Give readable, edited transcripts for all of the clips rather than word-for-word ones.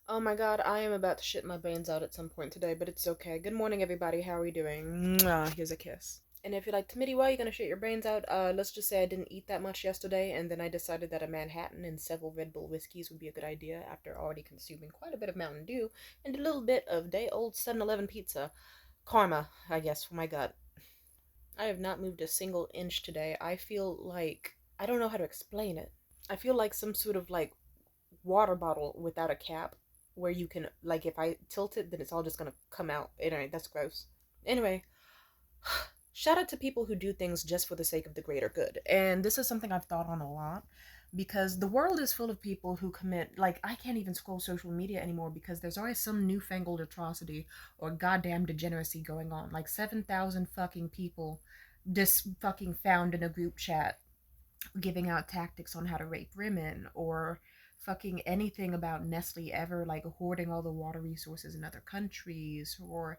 Oh my god, I am about to shit my brains out at some point today, but it's okay. Good morning, everybody. How are we doing? Mwah, here's a kiss. And if you're like, Timidity, why are you gonna shit your brains out? Let's just say I didn't eat that much yesterday, and then I decided that a Manhattan and several Red Bull whiskeys would be a good idea after already consuming quite a bit of Mountain Dew and a little bit of day old 7-Eleven pizza. Karma, I guess, for my gut. I have not moved a single inch today. I feel like I don't know how to explain it. I feel like some sort of like water bottle without a cap where you can like if I tilt it then it's all just gonna come out. Anyway, that's gross. Anyway, shout out to people who do things just for the sake of the greater good. And this is something I've thought on a lot because the world is full of people who commit like I can't even scroll social media anymore because there's always some newfangled atrocity or goddamn degeneracy going on. Like 7,000 fucking people just fucking found in a group chat giving out tactics on how to rape women or fucking anything about Nestle ever like hoarding all the water resources in other countries or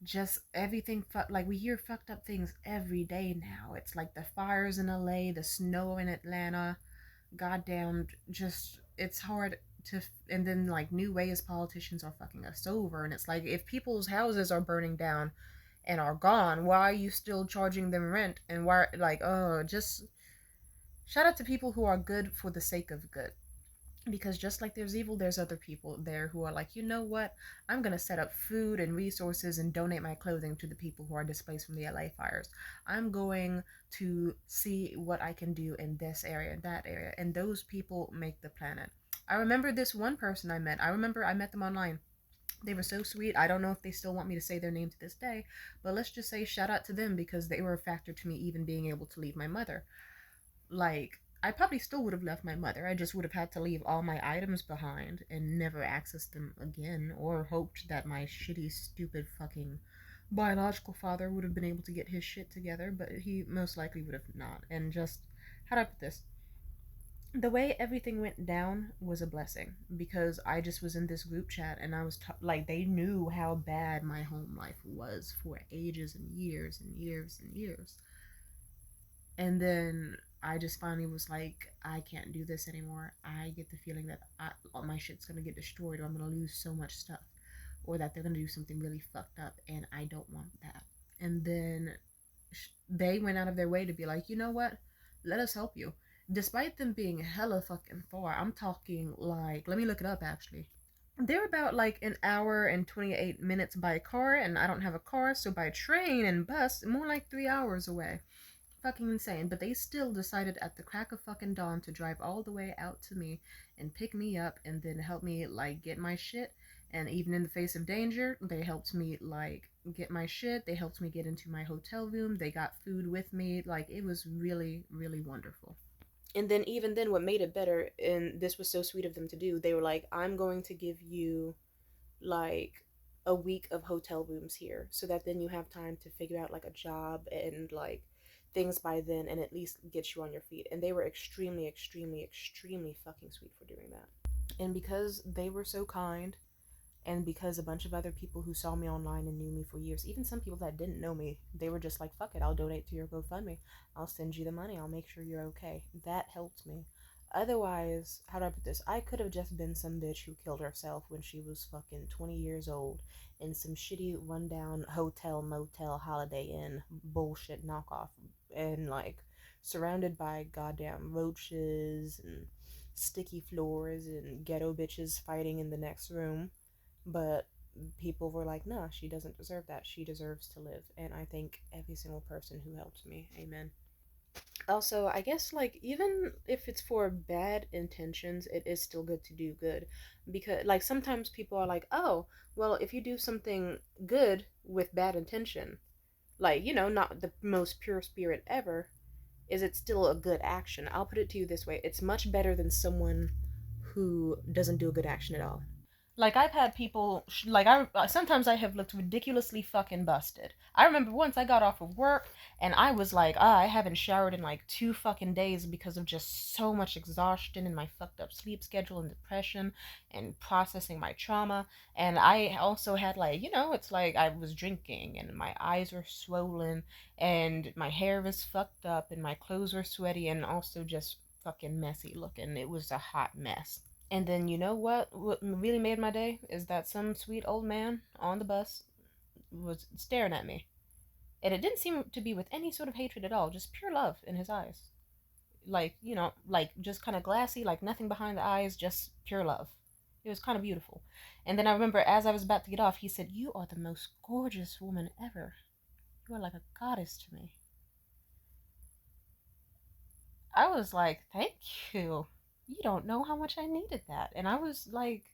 just everything like we hear fucked up things every day now. It's like the fires in LA, the snow in Atlanta, goddamn just it's hard to and then like new ways politicians are fucking us over and it's like if people's houses are burning down and are gone, why are you still charging them rent and why like oh just shout out to people who are good for the sake of good. Because just like there's evil, there's other people there who are like, you know what? I'm gonna set up food and resources and donate my clothing to the people who are displaced from the LA fires. I'm going to see what I can do in this area, and that area. And those people make the planet. I remember this one person I met. I remember I met them online. They were so sweet. I don't know if they still want me to say their name to this day, but let's just say shout out to them because they were a factor to me even being able to leave my mother. Like, I probably still would have left my mother. I just would have had to leave all my items behind and never access them again, or hoped that my shitty, stupid fucking biological father would have been able to get his shit together, but he most likely would have not. And just, how do I put this? The way everything went down was a blessing because I just was in this group chat and I was like, they knew how bad my home life was for ages and years and years and years. And then I just finally was like, I can't do this anymore. I get the feeling that all my shit's gonna get destroyed, or I'm gonna lose so much stuff, or that they're gonna do something really fucked up, and I don't want that. And then they went out of their way to be like, you know what? Let us help you. Despite them being hella fucking far, I'm talking like, let me look it up actually. They're about like an hour and 28 minutes by car, and I don't have a car, so by train and bus, more like 3 hours away. Fucking insane. But they still decided at the crack of fucking dawn to drive all the way out to me and pick me up and then help me like get my shit. And even in the face of danger, they helped me like get my shit. They helped me get into my hotel room. They got food with me. Like it was really, really wonderful. And then even then what made it better, and this was so sweet of them to do, they were like, I'm going to give you like a week of hotel rooms here so that then you have time to figure out like a job and like things by then and at least get you on your feet. And they were extremely, extremely, extremely fucking sweet for doing that. And because they were so kind, and because a bunch of other people who saw me online and knew me for years, even some people that didn't know me, they were just like, fuck it, I'll donate to your GoFundMe. I'll send you the money. I'll make sure you're okay. That helped me. Otherwise, how do I put this? I could have just been some bitch who killed herself when she was fucking 20 years old in some shitty rundown hotel, motel, Holiday Inn bullshit knockoff and like surrounded by goddamn roaches and sticky floors and ghetto bitches fighting in the next room. But people were like, nah, she doesn't deserve that. She deserves to live. And I thank every single person who helped me. Amen. Also, I guess like even if it's for bad intentions, it is still good to do good because like sometimes people are like, "Oh, well, if you do something good with bad intention, like, not the most pure spirit ever, is it still a good action?" I'll put it to you this way. It's much better than someone who doesn't do a good action at all. Like I've had people like I sometimes I have looked ridiculously fucking busted. I remember once I got off of work and I was like, I haven't showered in like 2 fucking days because of just so much exhaustion and my fucked up sleep schedule and depression and processing my trauma. And I also had like, it's like I was drinking and my eyes were swollen and my hair was fucked up and my clothes were sweaty and also just fucking messy looking. It was a hot mess. And then you know what really made my day is that some sweet old man on the bus was staring at me. And it didn't seem to be with any sort of hatred at all, just pure love in his eyes. Like, like just kind of glassy, like nothing behind the eyes, just pure love. It was kind of beautiful. And then I remember as I was about to get off, he said, "You are the most gorgeous woman ever. You are like a goddess to me." I was like, "Thank you. You don't know how much I needed that." And I was like,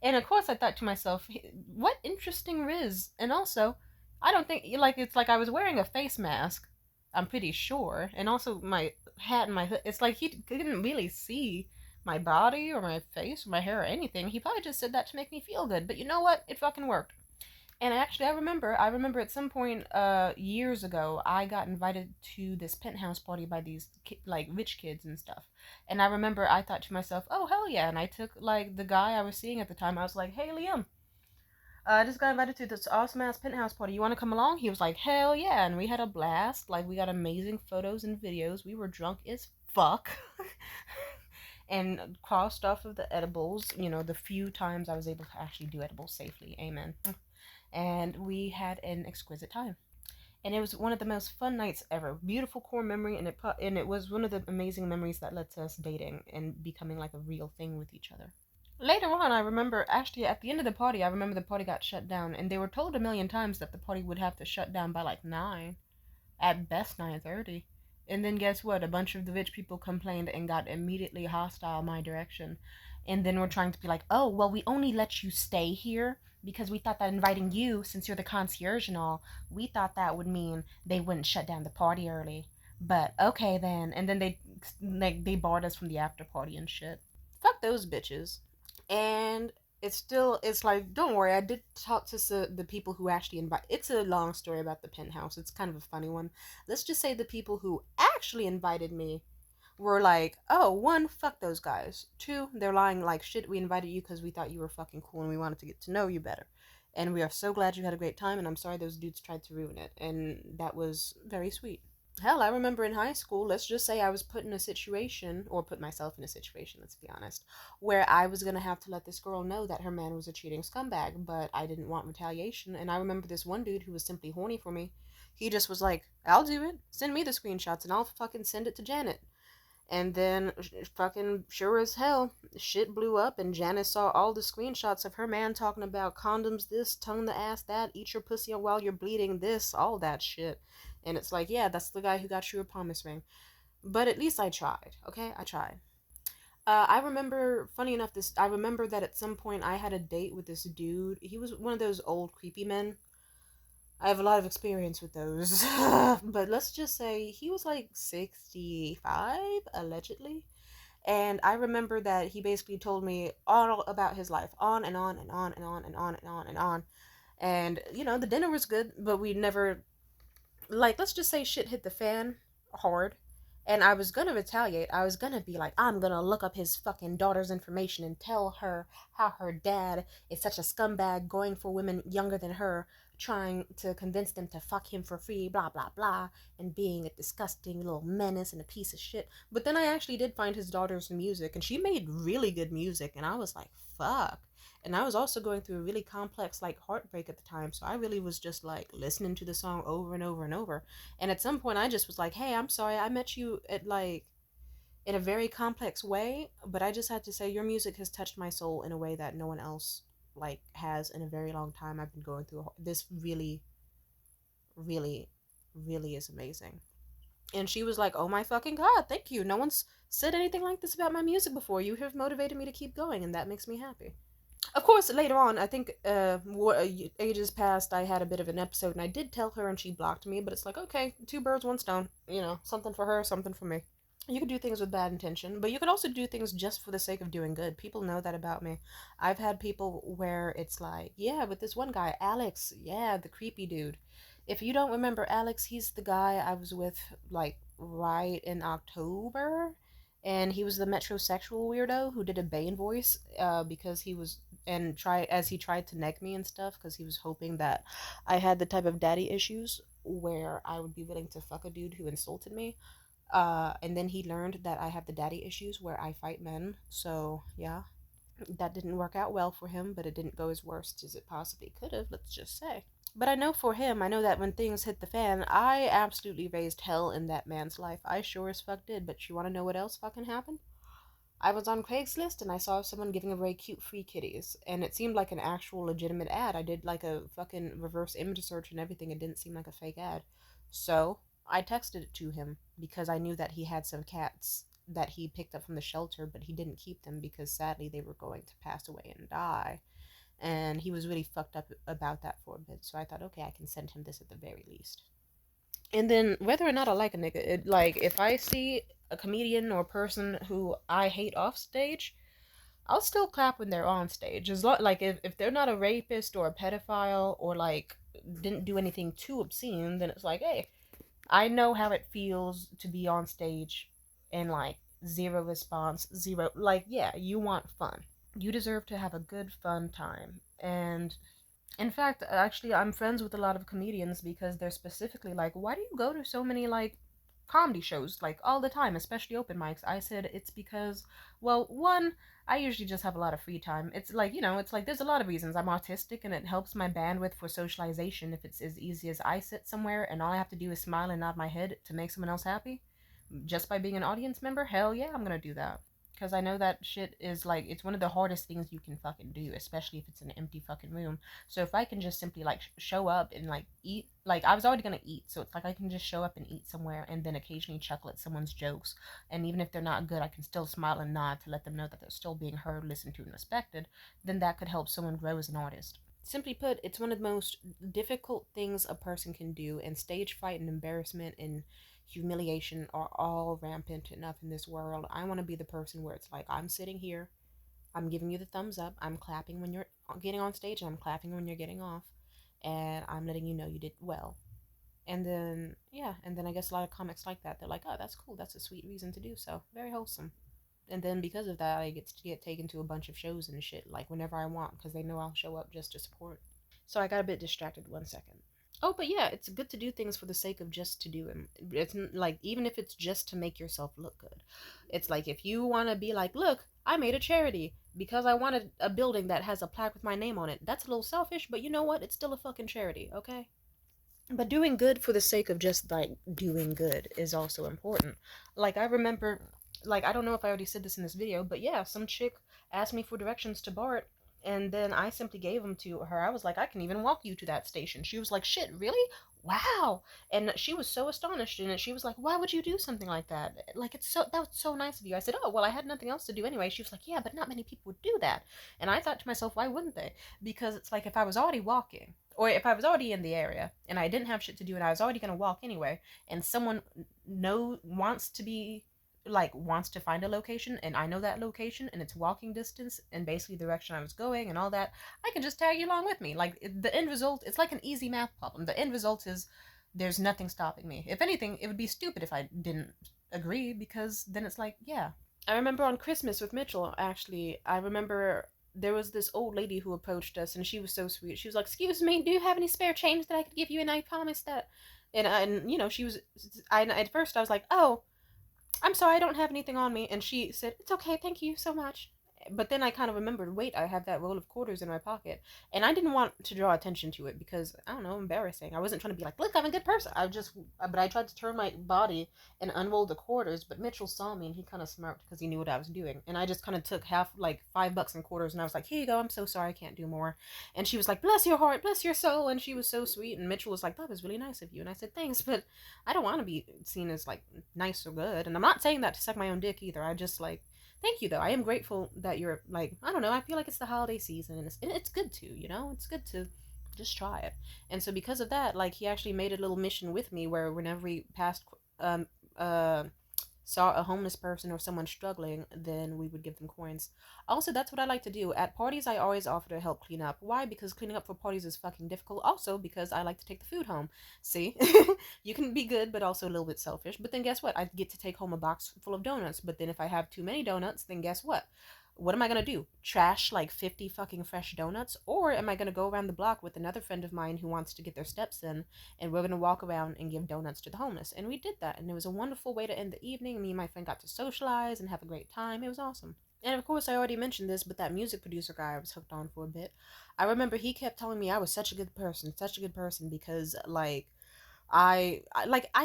and of course I thought to myself, what interesting riz. And also, I don't think, like, it's like I was wearing a face mask, I'm pretty sure. And also my hat and my hood. It's like he couldn't really see my body or my face or my hair or anything. He probably just said that to make me feel good. But you know what? It fucking worked. And actually, I remember at some point, years ago, I got invited to this penthouse party by these like rich kids and stuff. And I remember I thought to myself, "Oh hell yeah!" And I took like the guy I was seeing at the time. I was like, "Hey Liam, I just got invited to this awesome ass penthouse party. You want to come along?" He was like, "Hell yeah!" And we had a blast. Like we got amazing photos and videos. We were drunk as fuck. And crossed off of the edibles. The few times I was able to actually do edibles safely. Amen. And we had an exquisite time. And it was one of the most fun nights ever. Beautiful core memory, and it was one of the amazing memories that led to us dating and becoming like a real thing with each other. Later on, I remember actually at the end of the party, I remember the party got shut down, and they were told a million times that the party would have to shut down by like 9, at best 9:30. And then guess what? A bunch of the rich people complained and got immediately hostile my direction. And then we're trying to be like, "Oh, well, we only let you stay here because we thought that inviting you, since you're the concierge and all, we thought that would mean they wouldn't shut down the party early. But okay then." And then they barred us from the after party and shit. Fuck those bitches. And it's like, don't worry, I did talk to the people who actually invite. It's a long story about the penthouse. It's kind of a funny one. Let's just say the people who actually invited me were like, "Oh, one, fuck those guys. Two, they're lying like shit. We invited you because we thought you were fucking cool and we wanted to get to know you better. And we are so glad you had a great time, and I'm sorry those dudes tried to ruin it." And that was very sweet. Hell, I remember in high school, let's just say I was put in a situation, or put myself in a situation, let's be honest, where I was going to have to let this girl know that her man was a cheating scumbag, but I didn't want retaliation. And I remember this one dude who was simply horny for me. He just was like, "I'll do it. Send me the screenshots and I'll fucking send it to Janet." And then, fucking sure as hell, shit blew up, and Janice saw all the screenshots of her man talking about condoms, this, tongue the ass, that, eat your pussy while you're bleeding, this, all that shit. And it's like, yeah, that's the guy who got you a promise ring. But at least I tried, okay? I tried. I remember, funny enough, I remember that at some point I had a date with this dude. He was one of those old creepy men. I have a lot of experience with those. But let's just say he was like 65, allegedly. And I remember that he basically told me all about his life, on and on and on and on and on and on and on. And, the dinner was good, but we never, like, let's just say shit hit the fan hard. And I was gonna retaliate. I was gonna be like, "I'm gonna look up his fucking daughter's information and tell her how her dad is such a scumbag going for women younger than her, trying to convince them to fuck him for free, blah, blah, blah, and being a disgusting little menace and a piece of shit." But then I actually did find his daughter's music, and she made really good music, and I was like, fuck. And I was also going through a really complex like heartbreak at the time, so I really was just like listening to the song over and over and over. And at some point I just was like, "Hey, I'm sorry, I met you at like in a very complex way, but I just had to say your music has touched my soul in a way that no one else like has in a very long time. I've been going through this really, really, really is amazing." And she was like, "Oh my fucking god, thank you. No one's said anything like this about my music before. You have motivated me to keep going, and that makes me happy." Of course, later on, I think ages past, I had a bit of an episode, and I did tell her, and she blocked me. But it's like, okay, two birds, one stone. Something for her, something for me. You could do things with bad intention, but you could also do things just for the sake of doing good. People know that about me. I've had people where it's like, yeah, with this one guy, Alex, yeah, the creepy dude. If you don't remember Alex, he's the guy I was with, like, right in October. And he was the metrosexual weirdo who did a Bane voice, because he was, and he tried to neg me and stuff, because he was hoping that I had the type of daddy issues where I would be willing to fuck a dude who insulted me. And then he learned that I have the daddy issues where I fight men. So, yeah. That didn't work out well for him, but it didn't go as worst as it possibly could have, let's just say. But I know for him, I know that when things hit the fan, I absolutely raised hell in that man's life. I sure as fuck did, but you wanna know what else fucking happened? I was on Craigslist and I saw someone giving away cute free kitties, and it seemed like an actual legitimate ad. I did like a fucking reverse image search and everything. It didn't seem like a fake ad. So I texted it to him because I knew that he had some cats that he picked up from the shelter, but he didn't keep them because sadly they were going to pass away and die. And he was really fucked up about that for a bit. So I thought, okay, I can send him this at the very least. And then whether or not I like a nigga, like if I see a comedian or person who I hate off stage, I'll still clap when they're on stage. As like if they're not a rapist or a pedophile or like didn't do anything too obscene, then it's like, hey, I know how it feels to be on stage and like zero response, zero like yeah, you want fun. You deserve to have a good fun time. And in fact, actually, I'm friends with a lot of comedians because they're specifically like, why do you go to so many like comedy shows like all the time, especially open mics? I said it's because, well, one, I usually just have a lot of free time. It's like, it's like there's a lot of reasons. I'm autistic and it helps my bandwidth for socialization if it's as easy as I sit somewhere and all I have to do is smile and nod my head to make someone else happy just by being an audience member. Hell yeah, I'm gonna do that. Because I know that shit is like, it's one of the hardest things you can fucking do, especially if it's an empty fucking room. So if I can just simply like show up and like eat, like I was already gonna eat, so it's like I can just show up and eat somewhere and then occasionally chuckle at someone's jokes. And even if they're not good, I can still smile and nod to let them know that they're still being heard, listened to, and respected. Then that could help someone grow as an artist. Simply put, it's one of the most difficult things a person can do, and stage fright and embarrassment and humiliation are all rampant enough in this world. I want to be the person where it's like, I'm sitting here, I'm giving you the thumbs up, I'm clapping when you're getting on stage, and I'm clapping when you're getting off, and I'm letting you know you did well. And then, yeah, and then I guess a lot of comics like that. They're like, oh, that's cool, that's a sweet reason to do so. Very wholesome. And then because of that, I get to get taken to a bunch of shows and shit, like whenever I want, because they know I'll show up just to support. So I got a bit distracted 1 second. Oh, but yeah, it's good to do things for the sake of just to do them. It's like, even if it's just to make yourself look good. It's like if you want to be like, look, I made a charity because I wanted a building that has a plaque with my name on it. That's a little selfish, but you know what? It's still a fucking charity, okay? But doing good for the sake of just like doing good is also important. Like I remember, like I don't know if I already said this in this video, but yeah, some chick asked me for directions to Bart, and then I simply gave them to her. I was like, I can even walk you to that station. She was like, shit, really? Wow. And she was so astonished in it. She was like, why would you do something like that? Like that was so nice of you. I said, oh well, I had nothing else to do anyway. She was like, yeah, but not many people would do that. And I thought to myself, why wouldn't they? Because it's like if I was already walking, or if I was already in the area and I didn't have shit to do and I was already gonna walk anyway, and someone wants to find a location and I know that location and it's walking distance and basically the direction I was going and all that, I can just tag you along with me. Like the end result, it's like an easy math problem. The end result is there's nothing stopping me. If anything, it would be stupid if I didn't agree, because then it's like, yeah. I remember on Christmas with Mitchell, actually, I remember there was this old lady who approached us and she was so sweet. She was like, excuse me, do you have any spare change that I could give you? And I promised that. And she was, at first I was like, oh, I'm sorry, I don't have anything on me. And she said, it's okay, thank you so much. But then I kind of remembered, wait, I have that roll of quarters in my pocket. And I didn't want to draw attention to it because, I don't know, embarrassing. I wasn't trying to be like, look, I'm a good person. But I tried to turn my body and unroll the quarters. But Mitchell saw me and he kind of smirked because he knew what I was doing. And I just kind of took half, like $5 in quarters. And I was like, here you go, I'm so sorry, I can't do more. And she was like, bless your heart, bless your soul. And she was so sweet. And Mitchell was like, that was really nice of you. And I said, thanks, but I don't want to be seen as like nice or good. And I'm not saying that to suck my own dick either. I just like, thank you though. I am grateful that you're like, I don't know, I feel like it's the holiday season and it's good to, it's good to just try it. And so because of that, like he actually made a little mission with me where whenever we passed um uh saw a homeless person or someone struggling, then we would give them coins. Also, that's what I like to do. At parties, I always offer to help clean up. Why? Because cleaning up for parties is fucking difficult. Also, because I like to take the food home. See? You can be good, but also a little bit selfish. But then guess what? I get to take home a box full of donuts. But then if I have too many donuts, then guess what am I gonna do? Trash like 50 fucking fresh donuts? Or am I gonna go around the block with another friend of mine who wants to get their steps in, and we're gonna walk around and give donuts to the homeless? And we did that, and it was a wonderful way to end the evening. Me and my friend got to socialize and have a great time. It was awesome. And of course, I already mentioned this, but that music producer guy I was hooked on for a bit. I remember he kept telling me I was such a good person, because like I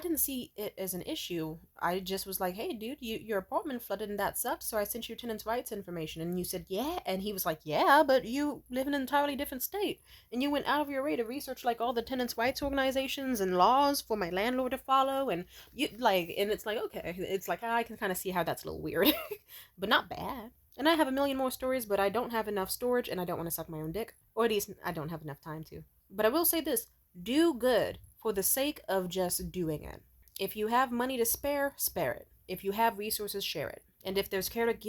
didn't see it as an issue. I just was like, "Hey, dude, your apartment flooded and that sucked. So I sent you tenants' rights information." And you said, "Yeah," and he was like, "Yeah, but you live in an entirely different state, and you went out of your way to research like all the tenants' rights organizations and laws for my landlord to follow." And you like, and it's like, okay, it's like I can kind of see how that's a little weird, but not bad. And I have a million more stories, but I don't have enough storage, and I don't want to suck my own dick, or at least I don't have enough time to. But I will say this: do good for the sake of just doing it. If you have money to spare, spare it. If you have resources, share it. And if there's care to